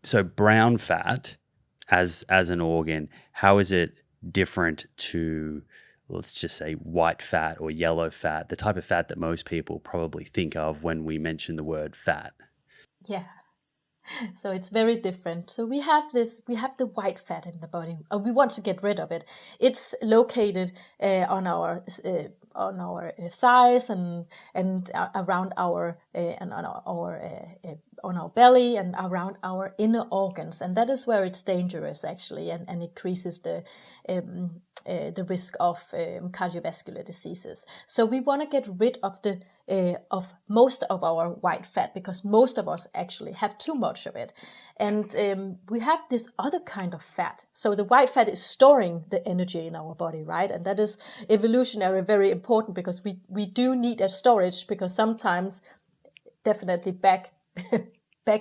So brown fat as an organ, how is it different to, let's just say, white fat or yellow fat, the type of fat that most people probably think of when we mention the word fat? Yeah. So it's very different. So we have the white fat in the body, and we want to get rid of it. It's located on our thighs and around our and on our belly and around our inner organs, and that is where it's dangerous actually, and increases the risk of cardiovascular diseases. So we want to get rid of most of our white fat, because most of us actually have too much of it. And we have this other kind of fat. So the white fat is storing the energy in our body, right? And that is evolutionary very important, because we do need a storage, because sometimes, definitely back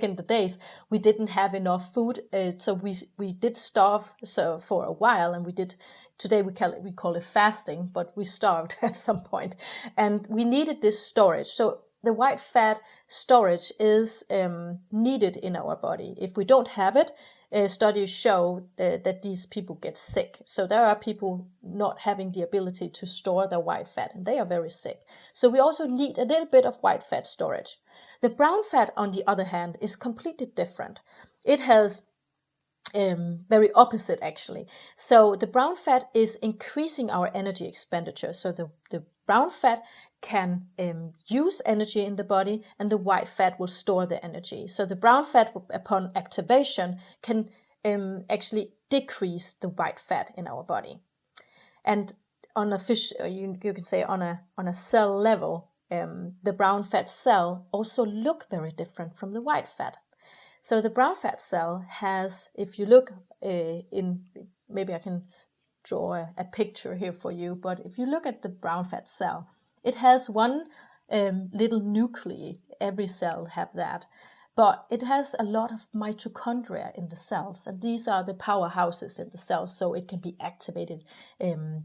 in the days, we didn't have enough food, so we did starve so for a while, and we did. Today we call it fasting, but we starved at some point, and we needed this storage. So the white fat storage is needed in our body. If we don't have it, studies show that these people get sick. So there are people not having the ability to store their white fat, and they are very sick. So we also need a little bit of white fat storage. The brown fat, on the other hand, is completely different. It has very opposite actually. So the brown fat is increasing our energy expenditure. So the brown fat can use energy in the body, and the white fat will store the energy. So the brown fat, upon activation, can actually decrease the white fat in our body. And on a fish, you can say on a cell level, the brown fat cell also look very different from the white fat. So the brown fat cell has, if you look maybe I can draw a picture here for you, but if you look at the brown fat cell, it has one little nuclei. Every cell have that, but it has a lot of mitochondria in the cells, and these are the powerhouses in the cells, so it can be activated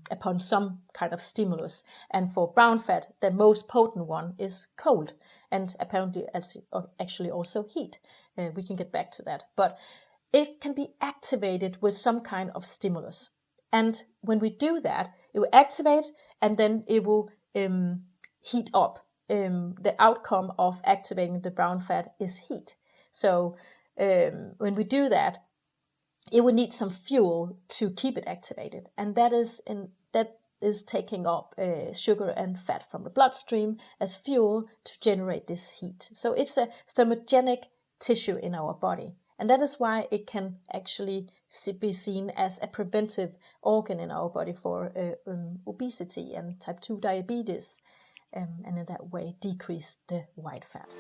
upon some kind of stimulus. And for brown fat, the most potent one is cold, and apparently actually also heat. We can get back to that, but it can be activated with some kind of stimulus. And when we do that, it will activate, and then it will heat up. The outcome of activating the brown fat is heat. So when we do that, it will need some fuel to keep it activated, and that is taking up sugar and fat from the bloodstream as fuel to generate this heat. So it's a thermogenic tissue in our body, and that is why it can actually be seen as a preventive organ in our body for obesity and type 2 diabetes, and in that way decrease the white fat.